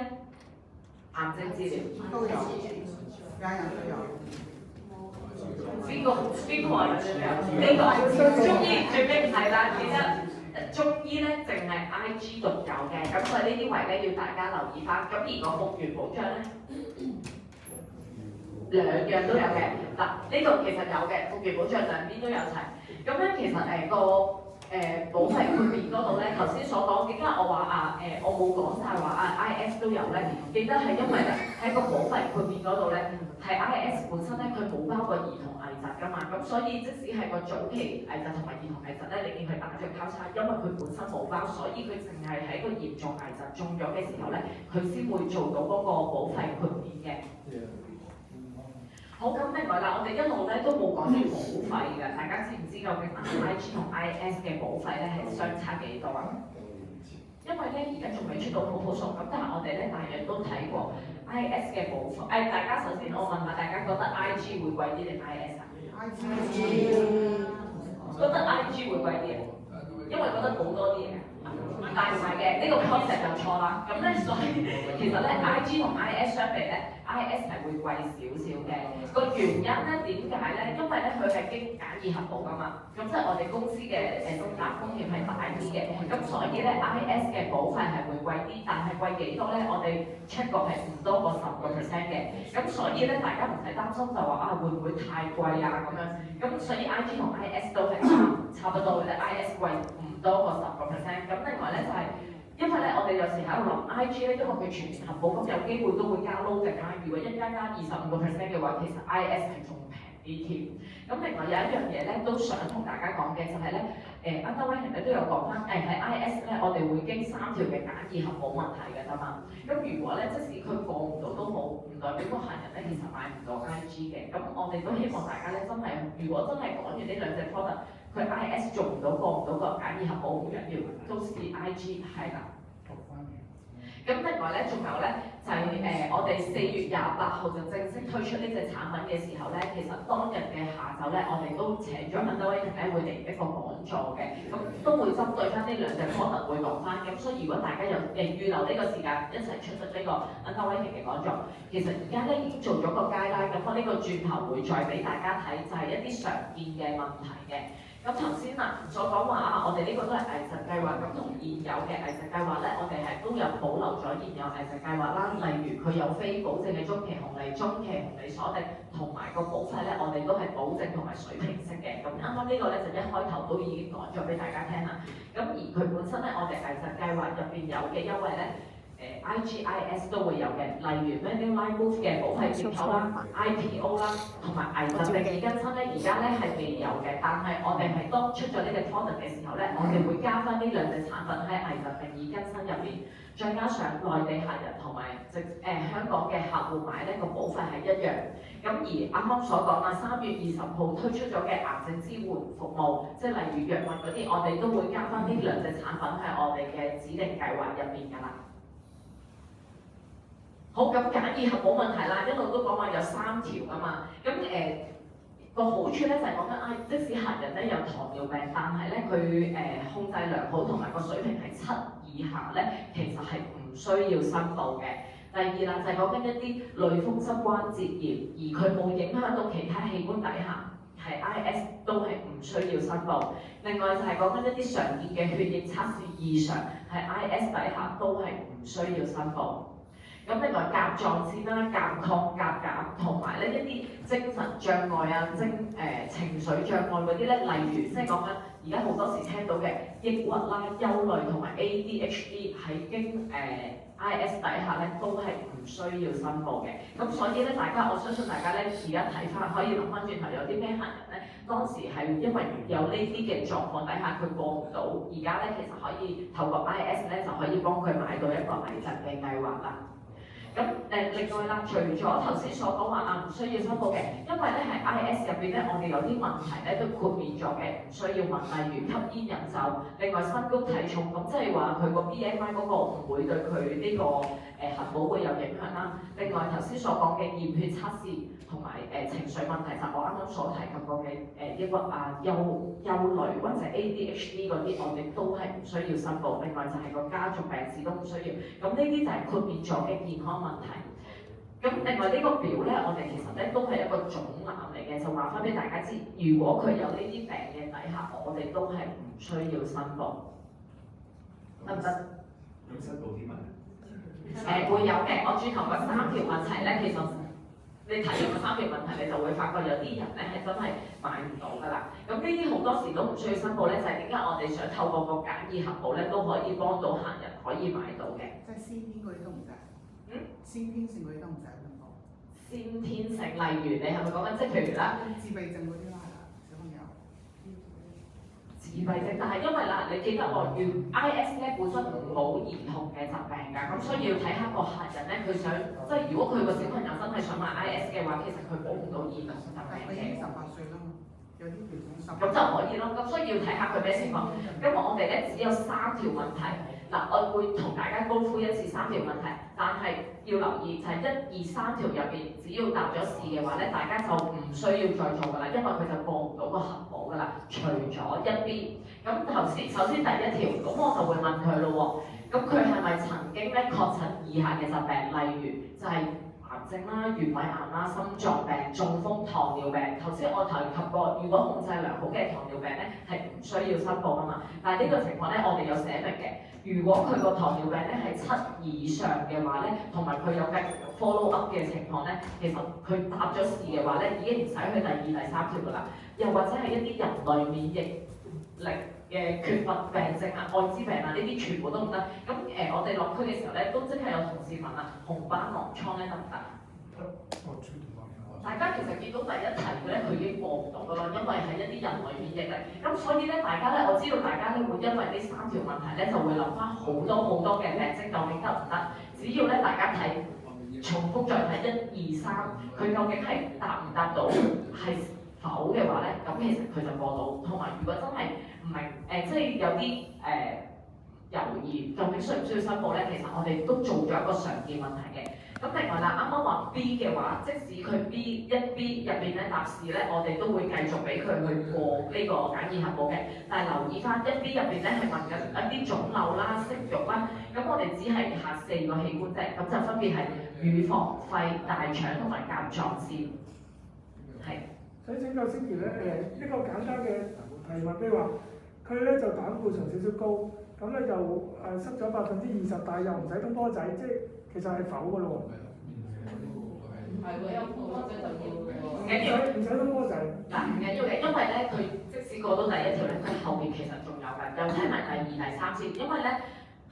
癌症治療都有，家人都有。邊個話有最尾？呢個中醫最尾係啦，記得中醫咧淨係 IG 獨有嘅，咁所以呢啲位咧要大家留意翻。咁而個復原保障咧，兩樣都有嘅。嗱，呢度其實有嘅復原保障兩邊都有齊。咁咧其實保費豁免嗰度咧，頭先所講點解我話我冇講晒話IS 都有咧？記得係因為咧喺個保費豁免嗰度咧，係 IS 本身咧佢冇包過兒童危疾㗎嘛，咁所以即使係個早期危疾同埋兒童危疾咧，你見佢打咗交叉，因為佢本身冇包，所以佢淨係喺個嚴重危疾中咗嘅時候咧，佢先會做到嗰個保費豁免嘅。好，咁另外啦，我哋一路咧都冇講啲保費嘅，大家知唔知究竟 IG 同 IS 嘅保費咧係相差幾多啊？因為咧而家仲未出到好數，咁但係我哋咧大約都睇過 IS 嘅保費。大家首先我問下大家覺得 IG 會貴啲定 IS 啊 IG 覺得 IG 會貴啲啊？因為覺得補多啲嘅。但係唔係嘅，呢個 concept 就錯啦。咁咧，所以其實咧 IG 同 IS 相比咧 ，IS 係會貴少少嘅。個原因咧點解咧？因為咧佢係經簡易核保㗎嘛。咁即係我哋公司嘅重大風險係大啲嘅。咁所以咧 IS 嘅保費係會貴啲，但係貴幾多咧？我哋 check 過係唔多過10%嘅。咁所以咧大家唔使擔心就話會唔會太貴啊咁樣。咁所以 IG 同 IS 都係差不多嘅啫 ，IS 貴唔多過10%。咁另外咧就係、因為咧我哋有時喺度諗 IG 咧，因為佢全年核保，咁有機會都會加 load 嘅加。如果一加25%嘅話，其實 IS 係仲平啲添。咁另外有一樣嘢咧都想同大家講嘅就係咧，underwriting 咧都有講翻喺 IS 咧，我哋會經3條嘅簡易核保問題嘅啫嘛。咁如果咧即使佢過唔到都好，唔代表個客人咧其實買唔到 IG 嘅。咁我哋都希望大家咧真係，如果真係講完呢兩隻 product。佢 IS 做唔到過唔到個簡易核保唔緊要，都試 IG 係啦。咁另外咧，仲有咧就係、我哋4月28號就正式推出呢隻產品嘅時候咧，其實當日嘅下晝咧，我哋都請咗 underwriting 咧會嚟一個講座嘅，咁都會針對翻呢兩隻 product 會講翻。咁所以如果大家有預留呢個時間一齊出席呢個 underwriting 嘅講座，其實而家咧已經做咗個街啦，咁我呢個轉頭會再俾大家睇，就係、一啲常見嘅問題嘅。咁頭先所講話我哋呢個都係危疾計劃，咁同現有嘅危疾計劃咧，我哋係都有保留咗現有危疾計劃啦。例如佢有非保證嘅中期紅利、中期紅利鎖定，同埋個保費咧，我哋都係保證同埋水平式嘅。咁啱啱呢個咧就一開頭都已經講咗俾大家聽啦。咁而佢本身咧，我哋危疾計劃入邊有嘅優惠咧。IGIS 都會有嘅，例如 Manulife Move 嘅保費折扣啦、IPO 啦，同埋危疾病更新咧，而家咧係未有嘅，但係我哋係當出咗呢個 product 嘅時候咧，我哋會加翻呢兩隻產品喺危疾病更新入邊，再加上內地客人同埋香港嘅客戶買呢個保費係一樣。咁而啱啱所講啦，3月20號推出咗嘅癌症支援服務，即係例如藥物嗰啲，我哋都會加翻呢兩隻產品喺我哋嘅指定計劃入邊㗎啦。好，咁簡易核保問題啦，一路都講話有3條㗎嘛，咁個好處咧就係講緊即使客人咧有糖尿病，但係咧佢控制良好同埋個水平係7以下咧，其實係唔需要申報嘅。第二啦，就係講緊一啲類風濕關節炎，而佢冇影響到其他器官底下，係 IS 都係唔需要申報。另外就係講緊一啲常見嘅血液測試異常，係 IS 底下都係唔需要申報。咁另外甲狀腺啦、甲亢、甲減同埋咧一啲精神障礙啊、情緒障礙嗰啲咧，例如即係講緊而家好多時聽到嘅抑鬱啦、憂慮同埋 ADHD 喺經IS 底下咧都係唔需要申報嘅。咁所以咧，我相信大家咧而家睇翻可以諗翻轉頭，有啲咩客人咧當時係因為有呢啲嘅狀況底下佢過唔到，而家咧其實可以透過 IS 咧就可以幫佢買到一個危疾嘅計劃啦。咁另外啦，除咗頭先所講話唔需要申報嘅，因為咧係 IS 入邊咧，我哋有啲問題咧都豁免咗嘅，唔需要問，例如吸煙飲酒，另外身高體重，咁即係話佢個 BMI 嗰個唔會對佢呢個核保會有影響啦。另外頭先所講嘅驗血測試同埋情緒問題，就我啱啱所提及過嘅抑鬱啊、憂慮或者 ADHD 嗰啲，我哋都係唔需要申報。另外就係個家族病史都唔需要。咁呢啲就係豁免咗嘅健康問題。咁另外呢個表咧，我哋其實咧都係一個總覽嚟嘅，就話翻俾大家知，如果佢有呢啲病嘅底下，我哋都係唔需要申報，得唔得？有申報啲乜？會有嘅，我轉頭嗰3條問題咧，其實你睇完個3條問題，你就會發覺有啲人咧係真係買唔到㗎啦。咁呢啲好多時都唔需要申報咧，就係點解我哋想透過個簡易核保咧，都可以幫到客人可以買到嘅。即係先天嗰啲都唔使。先天性嗰啲都唔使申報。先天性，例如你係咪講緊即係譬如啦，自閉症嗰啲啦，係啦，小朋友。自閉症，但係因為啦，你記得我要 IS 咧本身唔保兒童嘅疾病㗎，咁所以要睇下個客人咧，佢想即係如果佢個小朋友真係想買 IS 嘅話，其實佢保唔到兒童疾病嘅。佢已經18歲啦嘛，有啲條件18。咁就可以咯，咁所以要睇下佢咩情況。因為我哋咧只有3條問題，嗱我會同大家高呼一次3條問題，但係要留意就係1、2、3條入邊，只要答咗是嘅話咧，大家就唔需要再做㗎啦，因為佢就過唔到個核保㗎啦。除咗1B，咁首先第1條，咁我就會問佢咯喎，咁佢係咪曾經咧確診以下嘅疾病，例如就係癌症啦、穴位癌啦、心臟病、中風、糖尿病。頭先我提及過，如果控制良好嘅糖尿病咧係唔需要申報㗎嘛，但係呢個情況咧我哋有寫明嘅。如果佢個糖尿病咧係7以上嘅話咧，同埋佢有繼續 follow up 嘅情況咧，其實佢答咗是嘅話咧，已經唔使去第2、第3條㗎啦。又或者係一啲人類免疫力嘅缺乏病症啊、愛滋病啊，呢啲全部都唔得。咁我哋落區嘅時候咧，都即刻有同事問啊，紅斑狼瘡咧得唔得？大家其實見到第1題嘅咧，佢已經過唔到㗎啦，因為係一啲人類免疫力。咁所以咧，大家咧，我知道大家咧會因為呢3條問題咧，就會諗翻好多嘅病徵究竟得唔得？只要咧大家睇，重複再睇1、2、3，佢究竟係答唔答到係否嘅話咧，咁其實佢就過到。同埋如果真係唔明即係有啲猶豫，究竟需唔需要申報咧？其實我哋都做咗一個常見問題嘅。咁另外啦，啱啱話 B 嘅話，即使佢 1B 入邊咧答是咧，我哋都會繼續俾佢去過呢個簡易核保嘅。但係留意翻 1B 入邊咧係問緊一啲腫瘤啦、息肉啦，咁我哋只係下4個器官啫，咁就分別係乳房、肺、大腸同埋甲狀腺。係。想請教星期咧一個簡單嘅提問，譬如話佢咧就膽固醇少少高，咁咧就濕咗20%，但係又唔使通波仔，即係其實係否嘅咯喎。係喎，有通波仔就要唔使通波仔。嗱唔緊要嘅，因為咧佢即使過到第1條咧，佢後邊其實仲有㗎，又睇埋第2、第3先，因為咧。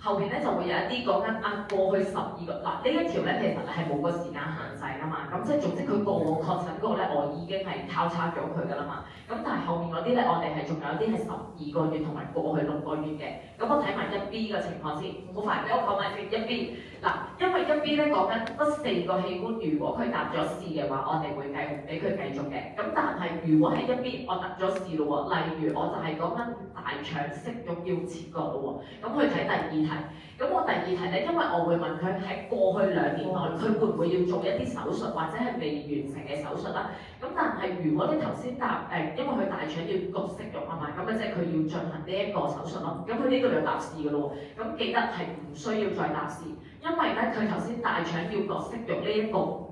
後邊咧就會有一啲講緊過去12個呢一條咧，其實係冇個時間限制㗎嘛。咁即係總之佢過往確診嗰個咧，我已經係交叉咗佢㗎啦嘛。咁但係後面嗰啲咧，我哋係仲有啲係12個月同埋過去6個月嘅。咁我睇埋1B 嘅情況先，好快俾我講埋先1B。嗱，因為1B 咧講緊得4個器官，如果佢答咗是嘅話，我哋會俾佢繼續嘅。咁但係如果係1B，我答咗是咯喎，例如我就係講緊大腸息肉要切割咯喎，咁去睇第2題。咁我第2題咧，因為我會問佢喺過去2年內，佢會唔會要做一啲手術或者係未完成嘅手術啦？咁但係如果你頭先答因為佢大腸要割息肉啊嘛，咁即係佢要進行呢一個手術咯。咁佢呢個就答是嘅咯喎。咁記得係唔需要再答是，因為咧佢頭先大腸要割息肉呢一個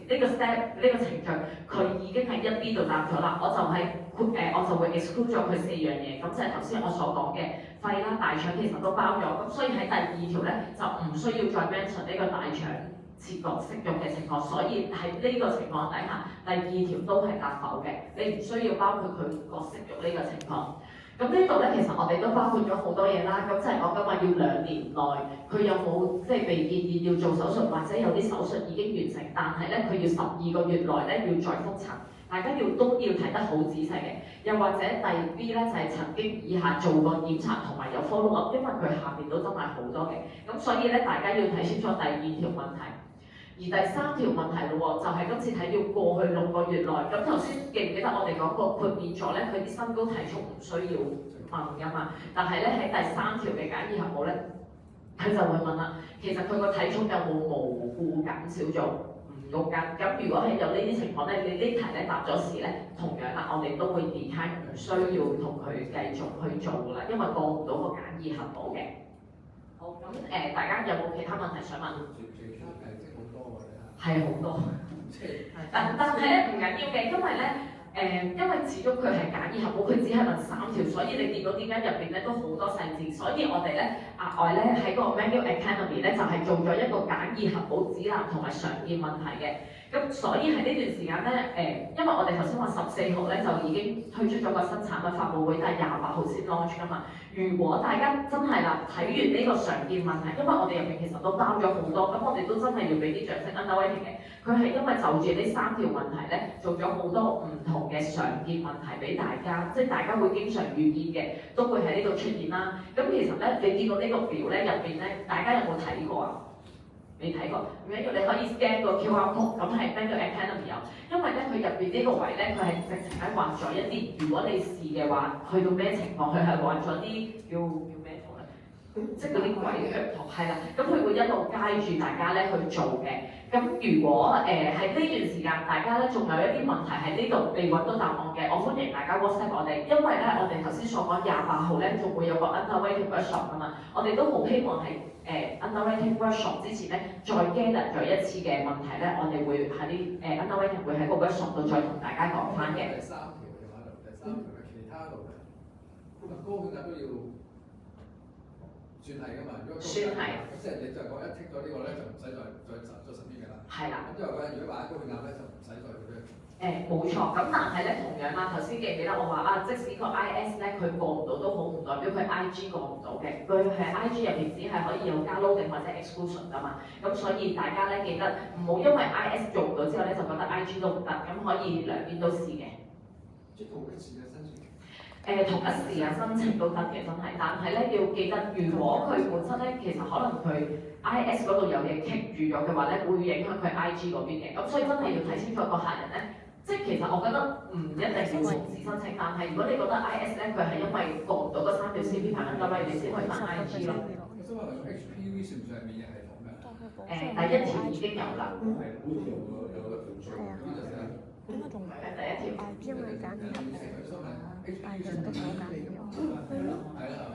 呢個 step 呢個程序，佢已經喺1B 度答咗啦。我就會 exclude 咗佢4樣嘢，咁就係頭先我所講嘅肺啦、大腸其實都包咗，咁所以喺第2條咧就唔需要再 mention 呢個大腸切割息肉嘅情況，所以喺呢個情況底下，第2條都係答否嘅，你唔需要包括佢割息肉呢個情況。咁呢度咧，其實我哋都包括咗好多嘢啦。咁即係講緊話要2年內，佢有冇即係被建議要做手術，或者有啲手術已經完成，但係咧佢要12個月內咧要再覆診，大家都要睇得好仔細嘅。又或者第 B 咧就係曾經以下做過檢查同埋有 follow up，因為佢下邊都真係好多嘅。咁所以咧，大家要睇清楚第2條問題。而第3條問題咯喎，就係今次睇要過去6個月內。咁頭先記唔記得我哋講過豁免咗咧？佢啲身高體重唔需要問㗎嘛。但係咧喺第3條嘅簡易核保咧，佢就會問啦。其實佢個體重有冇模糊減少咗？唔喐緊。咁如果係有呢啲情況咧，你呢題咧答咗是咧，同樣啦，我哋都會 decline 唔需要同佢繼續去做㗎啦，因為過唔到個簡易核保嘅。好，咁大家有冇其他問題想問？係好多，但係咧唔緊要嘅，因為咧因為始終佢係簡易盒保，佢只係問3條，所以你見到點解入邊咧都好多細節，所以我哋咧額外咧喺個 Manual Academy 咧就係做咗一個簡易盒保指南同埋常見問題嘅。咁所以喺呢段時間咧，因為我哋頭先話14號咧就已經推出咗個新產品發佈會，但係28號先 launch 噶嘛。如果大家真係啦睇完呢個常見問題，因為我哋入面其實都包咗好多，咁我哋都真係要俾啲掌聲 underwriting 嘅。佢係因為就住呢3條問題咧，做咗好多唔同嘅常見問題俾大家，即係大家會經常遇見嘅，都會喺呢度出現啦。咁其實咧，你見到呢個表咧入邊咧，大家有冇睇過啊？未睇過，唔緊要，你可以 scan 個 QR code，咁係 Manual Academy 有，因為咧佢入邊呢個位咧，佢係直情咧畫咗一啲，如果你試嘅話，去到咩情況，佢係畫咗啲叫咩圖咧？即係嗰啲鬼腳圖，係啦，咁佢會一路街住大家咧去做嘅。咁如果喺呢段時間，大家咧仲有一啲問題喺呢度未揾到答案嘅，我歡迎大家 WhatsApp 我哋，因為咧我哋頭先所講28號咧仲會有個 underwriting workshop 啊嘛，我哋都好希望係underwriting workshop 之前咧再 gather 咗一次嘅問題咧，我哋會喺啲underwriting 會喺個 workshop 度再同大家講翻嘅。第3條嘅話，第3條嘅其他度咧，咁高血壓都要算係㗎嘛？如果算係，咁即係你就係講一剔咗呢個咧，就唔使再實邊嘅啦。係啦。咁即係話，如果話高血壓咧，就唔使再去咧。冇錯，咁但係咧同樣啦，頭先記唔記得我話啊，即使個 IS 咧佢過唔到都好，唔代表佢 IG 過唔到嘅，佢係 IG 入邊只係可以有加 loading 或者 exclusion 㗎嘛，咁所以大家咧記得唔好因為 IS 做唔到之後咧就覺得 IG 都唔得，咁可以兩邊都試嘅。即同一時嘅申請。同一時間申請都得嘅，真係，但係咧要記得，如果佢本身咧其實可能佢 IS 嗰度有嘢棘住咗嘅話咧，會影響佢 IG 嗰邊嘅，咁所以真係要睇清楚個客人咧。即係其實我覺得唔一定要同時申請，但係如果你覺得 IS 咧佢係因為過唔到嗰3條 CP 排名咁樣，你先可以問 IG 咯。我想話 HPV 算唔算係免疫系統㗎？第1條已經有啦。係，好似有個條數，咁就係。應該仲第1條。因為簡易合大人都好簡易。係啦。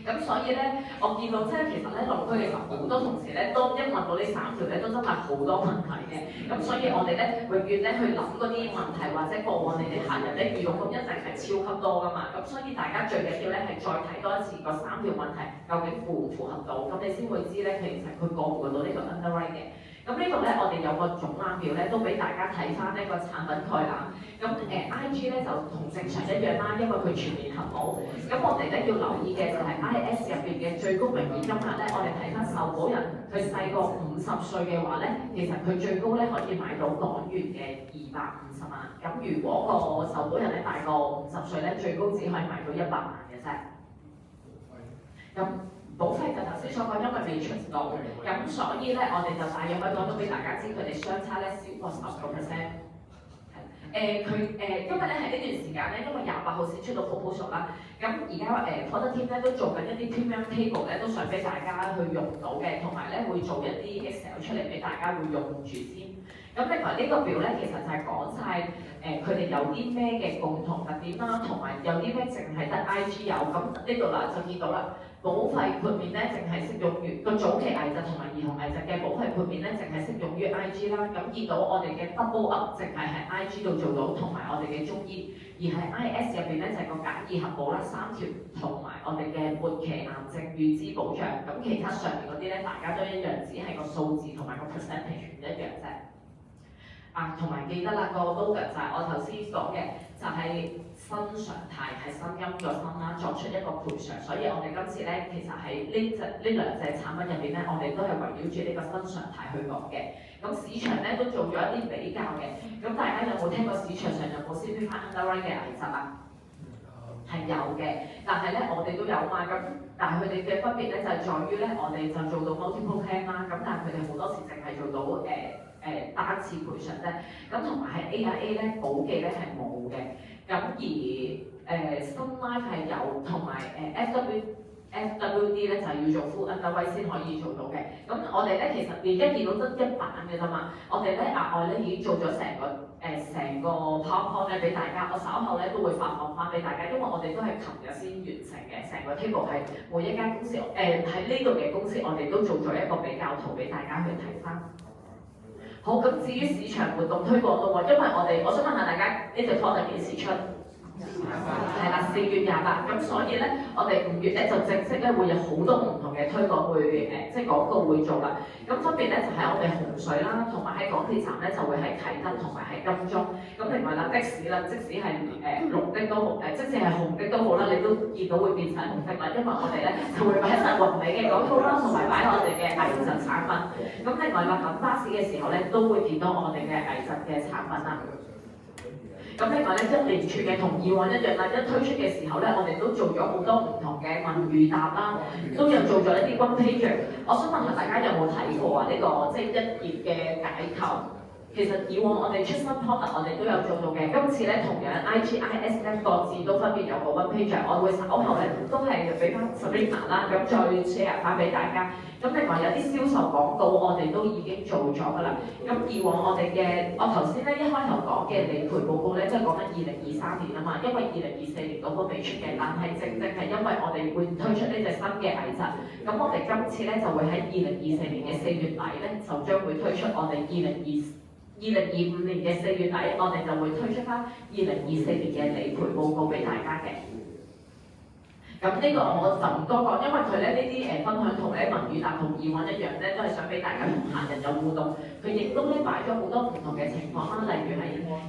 咁所以咧，我見到即係其實咧落區嘅時候，好多同事咧當一問到呢3條咧，都真係好多問題嘅。咁所以我哋咧永遠咧去諗嗰啲問題，或者過往你哋客人咧遇到咁一定係超級多㗎嘛。咁所以大家最緊要咧係再睇多一次嗰3條問題究竟符唔符合到，咁你先會知咧其實佢過唔過到呢個 underwrite 嘅。咁呢度咧，我哋有個總覽表咧，都俾大家睇翻呢個產品概覽。咁IG 咧就同正常一樣啦，因為佢全面核保。咁我哋咧要留意嘅就係 IS 入邊嘅最高名義金額咧，我哋睇翻受保人佢細過50歲嘅話咧，其實佢最高咧可以買到港元嘅250萬。咁如果個受保人咧大過50歲咧，最高只可以買到100萬嘅啫。咁保費就頭先所講，因為未出到，咁所以咧，我哋就大約可以講到俾大家知，佢哋相差咧少過10%。因為咧喺呢段時間咧，因為28號先出到 proposal 啦，咁而家product team 咧都做緊一啲 premium table 咧，都想俾大家去用到嘅，同埋咧會做一啲 Excel 出嚟俾大家會用住先。咁另外呢個表咧，其實就係講晒佢哋有啲咩嘅共同特點啦，同埋有啲咩淨係得 IG 有。咁呢度啦就見到啦。保費豁免咧，淨係適用於個早期危疾同埋兒童危疾嘅保費豁免咧，淨係適用於 IG 啦。咁見到我哋嘅 double up 淨係喺 IG 度做到，同埋我哋嘅中醫，而喺 IS 入邊咧就係個簡易核保啦，3條同埋我哋嘅末期癌症預知保障。咁其他上面嗰啲咧，大家都一樣，只係個數字同埋個 percentage 唔一樣啫。同埋記得啦，個 logo 就係我頭先講嘅，就係新常態係新音個新啦，作出一個賠償。所以我哋今次咧，其實喺呢兩隻產品入邊咧，我哋都係圍繞住呢個新常態去講嘅。咁市場咧都做咗一啲比較嘅。咁大家有冇聽過市場上有冇 CP underwrite 嘅危疾啊？係有嘅，但係咧我哋都有嘛。咁但係佢哋嘅分別咧就係在於咧，我哋就做到 multiple claim 啦。咁但係佢哋好多時淨係做到單次賠償啫，咁同埋係 AIA 咧保記咧係冇嘅，咁而Sun Life 係有，同埋FWD 咧就係要做 full underwrite 先可以做到嘅。咁我哋咧其實而家見到得1版嘅啫嘛，我哋咧額外咧已經做咗成個 PowerPoint 咧俾大家，我稍後咧都會發放翻俾大家，因為我哋都係琴日先完成嘅，成個 table 係每一間公司喺呢度嘅公司，我哋都做咗一個比較圖俾大家去睇翻。好，咁至於市場活動推廣咯喎，因為我想問下大家呢隻拖係幾時出？係啦，4月28，咁所以咧，我哋5月咧就正式咧會有好多唔同嘅推廣會即係廣告會做啦。咁分別咧就喺我哋洪水啦，同埋喺港鐵站咧就會喺啟德同埋喺金鐘。咁另外啦，的士啦，即使係綠的都好，即使係紅的都好啦，你都見到會變成紅的啦，因為我哋咧就會擺晒宏美嘅廣告啦，同埋擺我哋嘅藝術產品。咁另外啦，等巴士嘅時候咧都會見到我哋嘅藝術嘅產品啦。咁另外咧，一連串嘅同以往一樣啦，一推出嘅時候咧，我哋都做咗好多唔同嘅問與答啦，都有做咗一啲 one pager。我想問下大家有冇睇過啊？呢個即係一頁嘅解構。其實以往我哋出新 product 我哋都有做到嘅，今次咧同樣 IGIS 咧各自都分別有個 one pager，我會稍後咧都係俾翻 Sabrina 啦，咁再 share 翻俾大家。咁另外有啲銷售廣告我哋都已經做咗㗎啦。咁以往我哋嘅我頭先咧一開頭講嘅理賠報告咧，即係講緊2023年啊嘛，因為2024年嗰個未出嘅，但係正係因為我哋會推出呢隻新嘅藝術，咁我哋今次咧就會喺2024年嘅4月底咧就將會推出我哋2025年嘅4月底，我哋就會推出翻2024年嘅理賠報告俾大家嘅。咁呢個我就唔多講，因為佢咧呢啲分享同咧文語達同以往一樣咧，都係想俾大家同客人有互動。佢亦都咧擺咗好多唔同嘅情況啦，例如係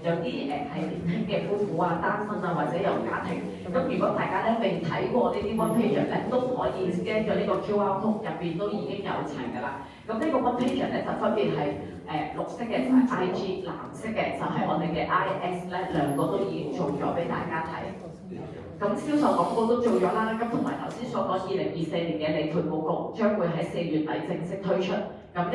有啲係年輕嘅夫婦啊、單身啊或者有家庭。咁如果大家咧未睇過呢啲 one pager 咧，都可以 scan 咗呢個 QR code 入邊都已經有齊㗎啦。咁呢個 one pager 咧就分別係綠色嘅就係 IG， 藍色嘅就係我哋嘅 IS 咧，兩個都已經做咗俾大家睇。咁銷售廣告都做咗啦，咁同埋頭先所講2024年嘅理賠報告將會喺4月底正式推出。咁呢